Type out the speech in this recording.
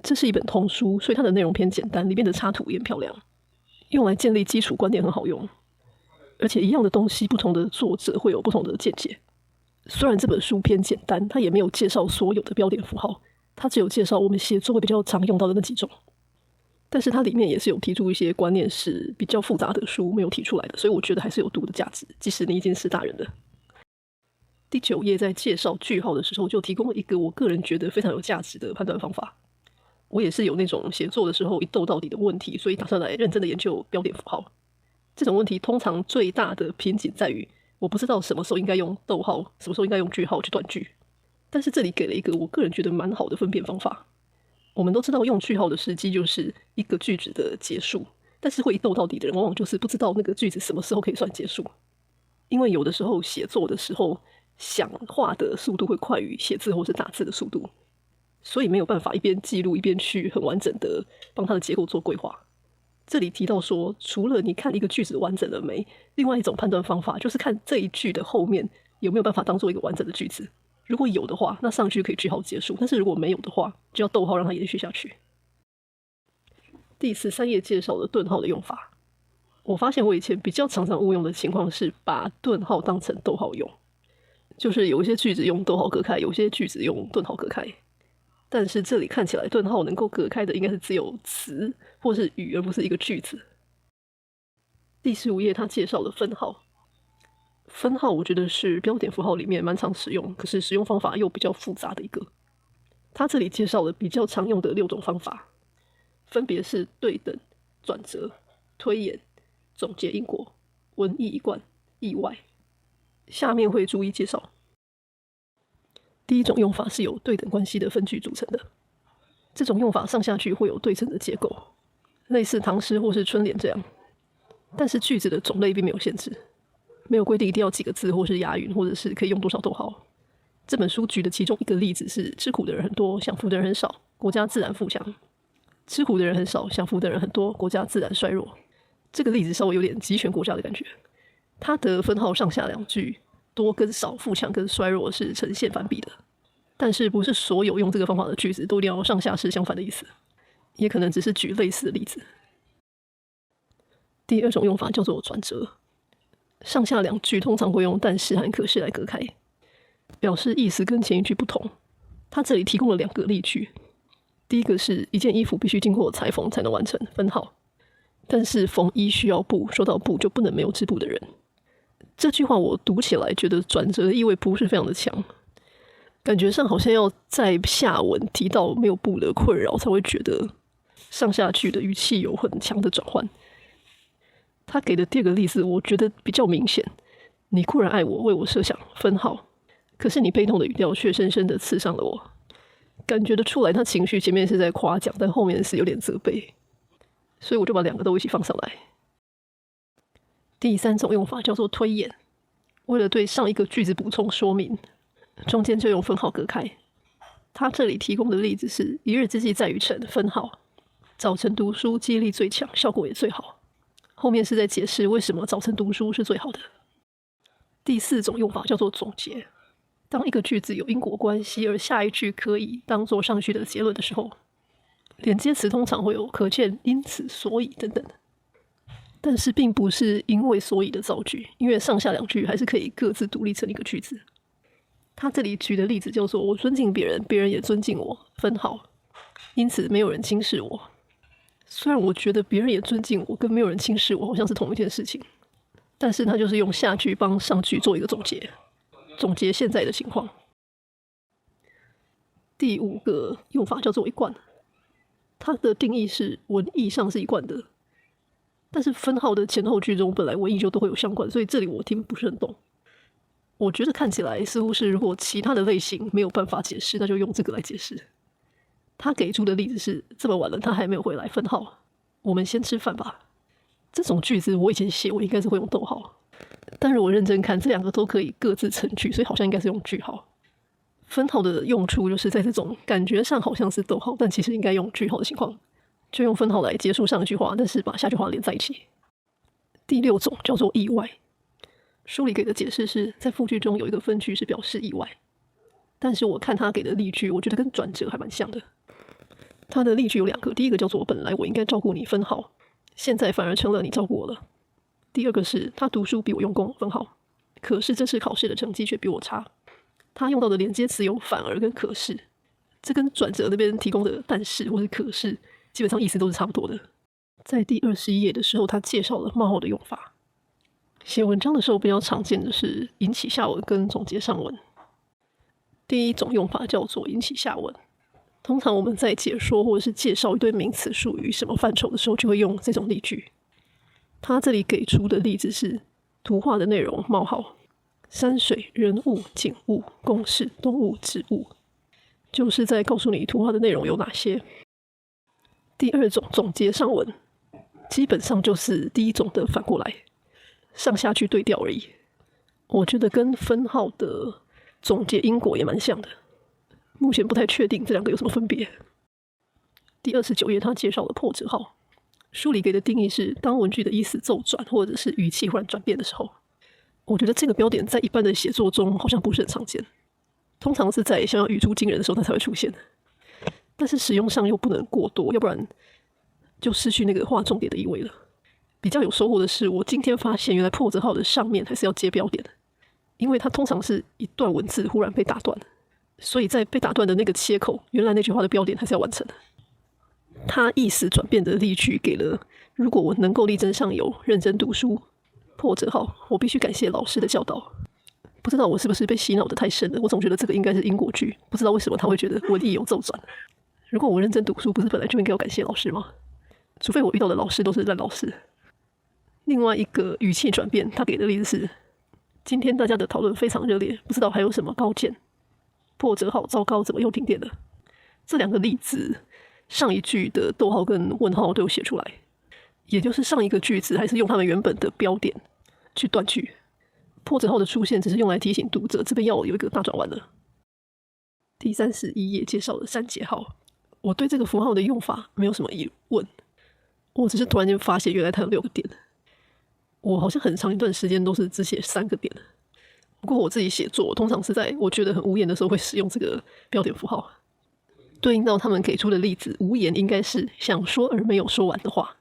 这是一本通书，所以它的内容偏简单，里面的插图也很漂亮，用来建立基础观念很好用。而且一样的东西，不同的作者会有不同的见解。虽然这本书偏简单，它也没有介绍所有的标点符号，它只有介绍我们写作会比较常用到的那几种。但是它里面也是有提出一些观念是比较复杂的书没有提出来的，所以我觉得还是有读的价值，即使你已经是大人了。第9页在介绍句号的时候，就提供了一个我个人觉得非常有价值的判断方法。我也是有那种写作的时候一逗到底的问题，所以打算来认真的研究标点符号。这种问题通常最大的瓶颈在于，我不知道什么时候应该用逗号，什么时候应该用句号去断句。但是这里给了一个我个人觉得蛮好的分辨方法。我们都知道用句号的时机就是一个句子的结束，但是会一逗到底的人往往就是不知道那个句子什么时候可以算结束。因为有的时候写作的时候，想话的速度会快于写字或是打字的速度，所以没有办法一边记录一边去很完整的帮它的结构做规划。这里提到说，除了你看一个句子完整了没，另外一种判断方法就是看这一句的后面有没有办法当做一个完整的句子。如果有的话，那上句可以句号结束，但是如果没有的话，就要逗号让它延续下去。第13页介绍了顿号的用法。我发现我以前比较常误用的情况是把顿号当成逗号用，就是有一些句子用逗号隔开，有些句子用顿号隔开。但是这里看起来顿号能够隔开的应该是只有词或是语，而不是一个句子。第15页他介绍了分号。分号我觉得是标点符号里面蛮常使用，可是使用方法又比较复杂的一个。他这里介绍了比较常用的6种方法，分别是对等、转折、推演、总结因果、文意一贯、意外。下面会逐一介绍。第一种用法是由对等关系的分句组成的，这种用法上下句会有对称的结构，类似唐诗或是春联这样，但是句子的种类并没有限制，没有规定一定要几个字或是押韵，或者是可以用多少逗号。这本书举的其中一个例子是吃苦的人很多，享福的人很少，国家自然富强。吃苦的人很少，享福的人很多，国家自然衰弱。这个例子稍微有点集权国家的感觉。它的分号上下两句多跟少、富强跟衰弱是呈现反比的，但是不是所有用这个方法的句子都一定要上下是相反的意思，也可能只是举类似的例子。第二种用法叫做转折，上下两句通常会用但是和可是来隔开，表示意思跟前一句不同。它这里提供了2个例句，第一个是一件衣服必须经过裁缝才能完成，分号，但是缝衣需要布，说到布就不能没有织布的人。这句话我读起来觉得转折的意味不是非常的强，感觉上好像要在下文提到没有布的困扰才会觉得上下句的语气有很强的转换。他给的第二个例子我觉得比较明显，你固然爱我，为我设想，分号，可是你悲痛的语调却深深的刺伤了我。感觉得出来他情绪前面是在夸奖，但后面是有点责备，所以我就把2个都一起放上来。第3种用法叫做推演，为了对上一个句子补充说明，中间就用分号隔开。他这里提供的例子是一日之计在于晨，分号，早晨读书记忆力最强，效果也最好。后面是在解释为什么早晨读书是最好的。第4种用法叫做总结，当一个句子有因果关系，而下一句可以当作上句的结论的时候，连接词通常会有可见、因此、所以等等，但是并不是因为所以的造句，因为上下两句还是可以各自独立成一个句子。他这里举的例子叫做我尊敬别人，别人也尊敬我，分号，因此没有人轻视我。虽然我觉得别人也尊敬我跟没有人轻视我好像是同一件事情，但是他就是用下句帮上句做一个总结，总结现在的情况。第5个用法叫做一贯，它的定义是文意上是一贯的，但是分号的前后句中本来文意就都会有相关，所以这里我听不是很懂。我觉得看起来似乎是如果其他的类型没有办法解释，那就用这个来解释。他给出的例子是这么晚了他还没有回来，分号，我们先吃饭吧。这种句子我以前写我应该是会用逗号，但是我认真看这2个都可以各自成句，所以好像应该是用句号。分号的用处就是在这种感觉上好像是逗号但其实应该用句号的情况，就用分号来结束上一句话，但是把下句话连在一起。第6种叫做意外，书里给的解释是在复句中有一个分句是表示意外，但是我看他给的例句我觉得跟转折还蛮像的。它的例句有2个，第一个叫做本来我应该照顾你，分号，现在反而成了你照顾我了。第二个是他读书比我用功，分号，可是这次考试的成绩却比我差。他用到的连接词有反而跟可是，这跟转折那边提供的但是或是可是基本上意思都是差不多的。在第21页的时候，他介绍了冒号的用法。写文章的时候比较常见的是引起下文跟总结上文。第一种用法叫做引起下文，通常我们在解说或者是介绍一堆名词术语什么范畴的时候，就会用这种例句。他这里给出的例子是图画的内容冒号山水人物景物公式动物植物，就是在告诉你图画的内容有哪些。第二种总结上文基本上就是第一种的反过来，上下去对调而已。我觉得跟分号的总结因果也蛮像的，目前不太确定这2个有什么分别。第29页他介绍了破折号，书里给的定义是当文句的意思骤转或者是语气忽然转变的时候。我觉得这个标点在一般的写作中好像不是很常见，通常是在想要语出惊人的时候它才会出现，但是使用上又不能过多，要不然就失去那个划重点的意味了。比较有收获的是，我今天发现原来破折号的上面还是要接标点的，因为它通常是一段文字忽然被打断，所以在被打断的那个切口，原来那句话的标点还是要完成的。它意思转变的例句给了如果我能够力争上游，认真读书，破折号我必须感谢老师的教导。不知道我是不是被洗脑的太深了，我总觉得这个应该是因果句，不知道为什么他会觉得文意有骤转。如果我认真读书，不是本来就应该要感谢老师吗？除非我遇到的老师都是烂老师。另外一个语气转变，他给的例子是今天大家的讨论非常热烈，不知道还有什么高见，破折号糟糕怎么又停电了。这2个例子上一句的逗号跟问号都有写出来，也就是上一个句子还是用他们原本的标点去断句，破折号的出现只是用来提醒读者这边要有一个大转弯了。第31页介绍了删节号，我对这个符号的用法没有什么疑问，我只是突然间发现原来它有6个点，我好像很长一段时间都是只写3个点。不过我自己写作通常是在我觉得很无言的时候会使用这个标点符号，对应到他们给出的例子，无言应该是想说而没有说完的话。